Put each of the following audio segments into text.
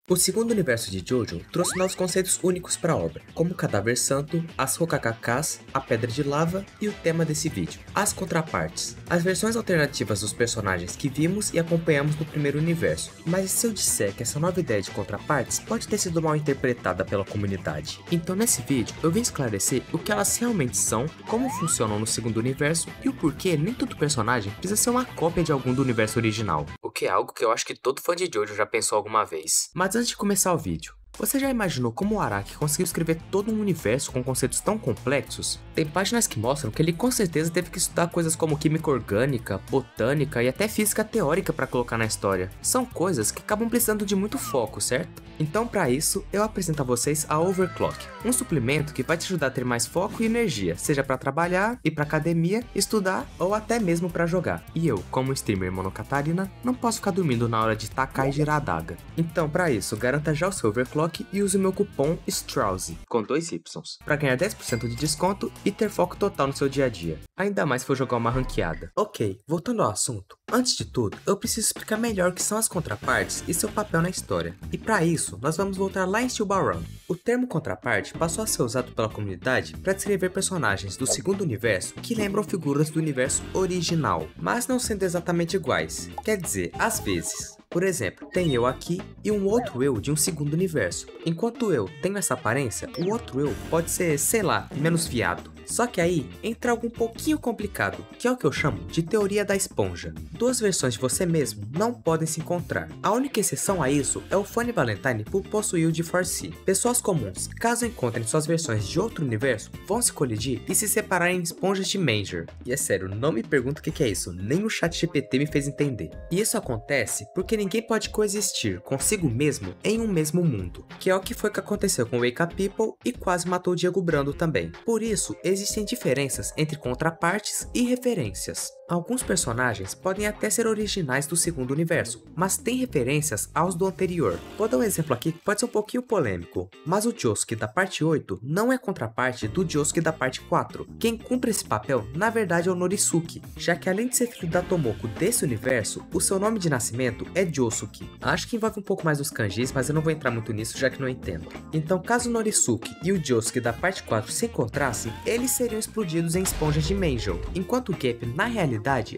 O segundo universo de JoJo trouxe novos conceitos únicos para a obra, como o Cadáver Santo, as Hokkakakas, a Pedra de Lava e o tema desse vídeo, as contrapartes. As versões alternativas dos personagens que vimos e acompanhamos no primeiro universo. Mas e se eu disser que essa nova ideia de contrapartes pode ter sido mal interpretada pela comunidade? Então nesse vídeo eu vim esclarecer o que elas realmente são, como funcionam no segundo universo e o porquê nem todo personagem precisa ser uma cópia de algum do universo original. O que é algo que eu acho que todo fã de JoJo já pensou alguma vez. Mas antes de começar o vídeo, você já imaginou como o Araki conseguiu escrever todo um universo com conceitos tão complexos? Tem páginas que mostram que ele com certeza teve que estudar coisas como química orgânica, botânica e até física teórica para colocar na história. São coisas que acabam precisando de muito foco, certo? Então para isso, eu apresento a vocês a Overclock, um suplemento que vai te ajudar a ter mais foco e energia, seja para trabalhar, ir para academia, estudar ou até mesmo para jogar. E eu, como streamer monocatarina, não posso ficar dormindo na hora de tacar e girar a adaga. Então para isso, garanta já o seu Overclock e use o meu cupom STRAUSE, com 2 Ys, para ganhar 10% de desconto e ter foco total no seu dia a dia. Ainda mais se for jogar uma ranqueada. Ok, voltando ao assunto. Antes de tudo, eu preciso explicar melhor o que são as contrapartes e seu papel na história. E para isso, nós vamos voltar lá em Steel Ball Run. O termo contraparte passou a ser usado pela comunidade para descrever personagens do segundo universo que lembram figuras do universo original, mas não sendo exatamente iguais. Quer dizer, às vezes. Por exemplo, tem eu aqui e um outro eu de um segundo universo. Enquanto eu tenho essa aparência, o outro eu pode ser, sei lá, menos viado. Só que aí entra algo um pouquinho complicado, que é o que eu chamo de teoria da esponja. Duas versões de você mesmo não podem se encontrar. A única exceção a isso é o Funny Valentine por possuir o de Force. Pessoas comuns, caso encontrem suas versões de outro universo, vão se colidir e se separar em esponjas de Manger. E é sério, não me pergunta o que é isso, nem o ChatGPT me fez entender. E isso acontece porque ninguém pode coexistir consigo mesmo em um mesmo mundo, que é o que foi que aconteceu com o Wake Up People e quase matou o Diego Brando também. Por isso, existem diferenças entre contrapartes e referências. Alguns personagens podem até ser originais do segundo universo, mas têm referências aos do anterior. Vou dar um exemplo aqui que pode ser um pouquinho polêmico, mas o Josuke da parte 8 não é contraparte do Josuke da parte 4. Quem cumpre esse papel, na verdade, é o Norisuke, já que além de ser filho da Tomoko desse universo, o seu nome de nascimento é Josuke. Acho que envolve um pouco mais dos kanjis, mas eu não vou entrar muito nisso, já que não entendo. Então, caso o Norisuke e o Josuke da parte 4 se encontrassem, eles seriam explodidos em esponjas de Manjo, enquanto o Gap, na realidade,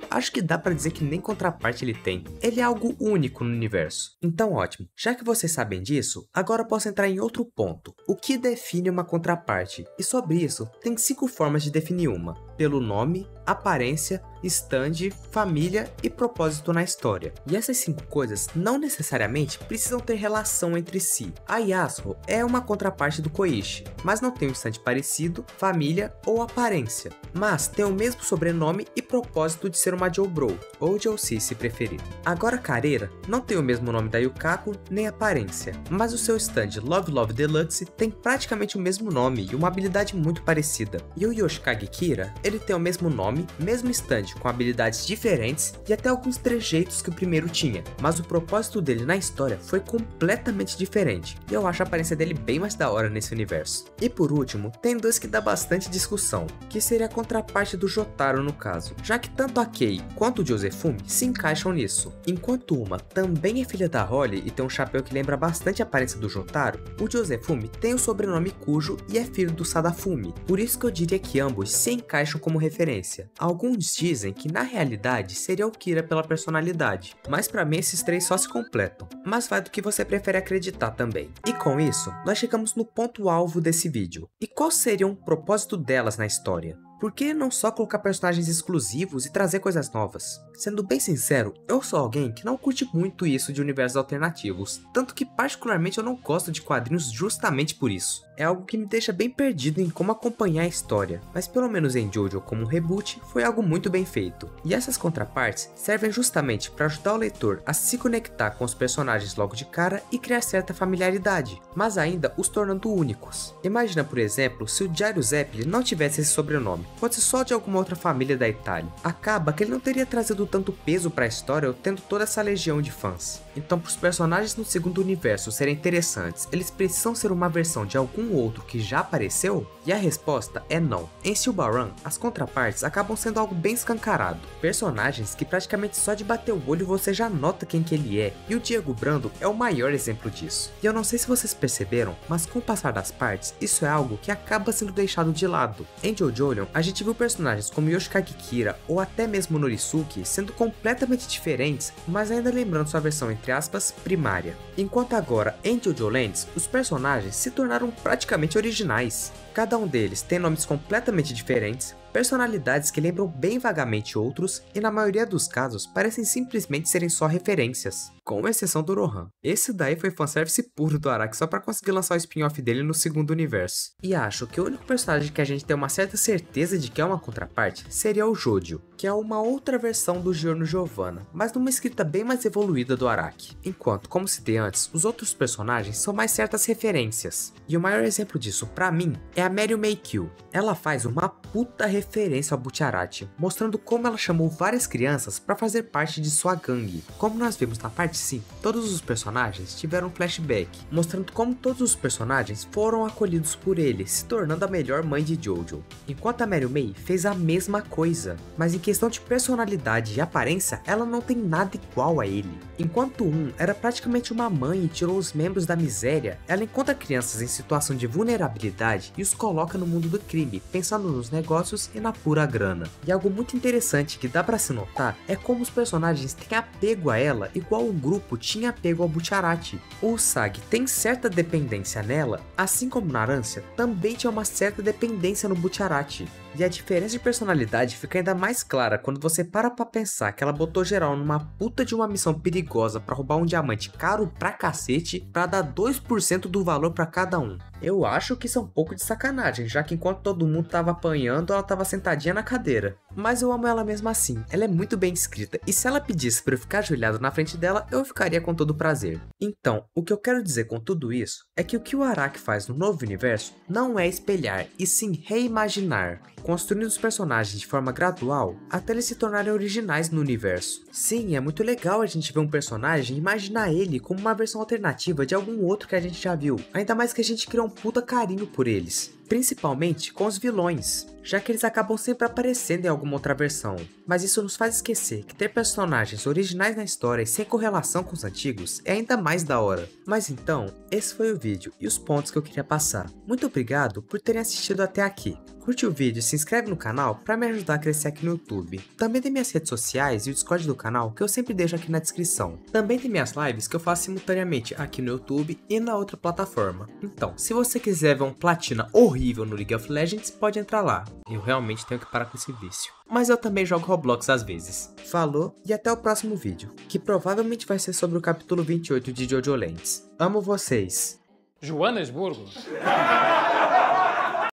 acho que dá pra dizer que nem contraparte ele tem. Ele é algo único no universo. Então ótimo, já que vocês sabem disso, agora eu posso entrar em outro ponto. O que define uma contraparte? E sobre isso, tem 5 formas de definir uma. Pelo nome, aparência, stand, família e propósito na história. E essas 5 coisas não necessariamente precisam ter relação entre si. A Yasuo é uma contraparte do Koichi, mas não tem um stand parecido, família ou aparência. Mas tem o mesmo sobrenome e propósito de ser uma Joubro, ou Joussi se preferir. Agora Carreira não tem o mesmo nome da Yukaku, nem aparência, mas o seu stand Love Love Deluxe tem praticamente o mesmo nome e uma habilidade muito parecida. E o Yoshikage Kira, ele tem o mesmo nome, mesmo stand com habilidades diferentes e até alguns trejeitos que o primeiro tinha, mas o propósito dele na história foi completamente diferente, e eu acho a aparência dele bem mais da hora nesse universo. E por último, tem 2 que dá bastante discussão, que seria a contraparte do Jotaro no caso, já que tanto a Kei quanto o Josefumi se encaixam nisso. Enquanto uma também é filha da Holly e tem um chapéu que lembra bastante a aparência do Jotaro, o Josefumi tem o sobrenome Kujo e é filho do Sadafumi, por isso que eu diria que ambos se encaixam como referência. Alguns dizem que na realidade seria o Kira pela personalidade, mas pra mim esses 3 só se completam, mas vai do que você prefere acreditar também. E com isso, nós chegamos no ponto alvo desse vídeo. E qual seria o propósito delas na história? Por que não só colocar personagens exclusivos e trazer coisas novas? Sendo bem sincero, eu sou alguém que não curte muito isso de universos alternativos, tanto que particularmente eu não gosto de quadrinhos justamente por isso. É algo que me deixa bem perdido em como acompanhar a história, mas pelo menos em JoJo como um reboot foi algo muito bem feito. E essas contrapartes servem justamente para ajudar o leitor a se conectar com os personagens logo de cara e criar certa familiaridade, mas ainda os tornando únicos. Imagina por exemplo se o Jairo Zeppelin não tivesse esse sobrenome. pode ser só de alguma outra família da Itália. Acaba que ele não teria trazido tanto peso para a história tendo toda essa legião de fãs. Então, para os personagens no segundo universo serem interessantes, eles precisam ser uma versão de algum outro que já apareceu? E a resposta é não. Em Steel Run, as contrapartes acabam sendo algo bem escancarado. Personagens que praticamente só de bater o olho você já nota quem que ele é, e o Diego Brando é o maior exemplo disso. E eu não sei se vocês perceberam, mas com o passar das partes, isso é algo que acaba sendo deixado de lado. Em JoJolion, a gente viu personagens como Yoshikage Kira ou até mesmo Norisuke sendo completamente diferentes, mas ainda lembrando sua versão entre aspas primária. Enquanto agora, em JoJo Lands, os personagens se tornaram praticamente originais. Cada um deles tem nomes completamente diferentes, personalidades que lembram bem vagamente outros e na maioria dos casos parecem simplesmente serem só referências, com exceção do Rohan. Esse daí foi fanservice puro do Araki só pra conseguir lançar o spin-off dele no segundo universo. E acho que o único personagem que a gente tem uma certa certeza de que é uma contraparte seria o Jodio, que é uma outra versão do Giorno Giovanna, mas numa escrita bem mais evoluída do Araki. Enquanto, como citei antes, os outros personagens são mais certas referências. E o maior exemplo disso pra mim é a Meru Meikyu. Ela faz uma puta referência ao Bucciarati, mostrando como ela chamou várias crianças para fazer parte de sua gangue. Como nós vimos na parte 5, todos os personagens tiveram um flashback, mostrando como todos os personagens foram acolhidos por ele, se tornando a melhor mãe de Jojo. Enquanto a Meru Mei fez a mesma coisa, mas em questão de personalidade e aparência, ela não tem nada igual a ele. Enquanto um era praticamente uma mãe e tirou os membros da miséria, ela encontra crianças em situação de vulnerabilidade e os coloca no mundo do crime, pensando nos negócios e na pura grana. E algo muito interessante que dá pra se notar é como os personagens têm apego a ela igual o grupo tinha apego ao Bucciarati. O Usagi tem certa dependência nela, assim como Narancia também tinha uma certa dependência no Bucciarati. E a diferença de personalidade fica ainda mais clara quando você para pra pensar que ela botou geral numa puta de uma missão perigosa pra roubar um diamante caro pra cacete pra dar 2% do valor pra cada um. Eu acho que isso é um pouco de sacanagem, já que enquanto todo mundo tava apanhando, ela tava sentadinha na cadeira. Mas eu amo ela mesmo assim, ela é muito bem escrita, e se ela pedisse pra eu ficar ajoelhado na frente dela, eu ficaria com todo prazer. Então, o que eu quero dizer com tudo isso, é que o que o Araki faz no novo universo não é espelhar, e sim reimaginar, construindo os personagens de forma gradual, até eles se tornarem originais no universo. Sim, é muito legal a gente ver um personagem e imaginar ele como uma versão alternativa de algum outro que a gente já viu, ainda mais que a gente criou um puta carinho por eles. Principalmente com os vilões, já que eles acabam sempre aparecendo em alguma outra versão. Mas isso nos faz esquecer que ter personagens originais na história e sem correlação com os antigos é ainda mais da hora. Mas então, esse foi o vídeo e os pontos que eu queria passar. Muito obrigado por terem assistido até aqui. Curte o vídeo e se inscreve no canal para me ajudar a crescer aqui no YouTube. Também tem minhas redes sociais e o Discord do canal que eu sempre deixo aqui na descrição. Também tem minhas lives que eu faço simultaneamente aqui no YouTube e na outra plataforma. Então, se você quiser ver um platina horrível no League of Legends, pode entrar lá. Eu realmente tenho que parar com esse vício. Mas eu também jogo Roblox às vezes. Falou e até o próximo vídeo, que provavelmente vai ser sobre o capítulo 28 de JoJo Lands. Amo vocês! Joanesburgo.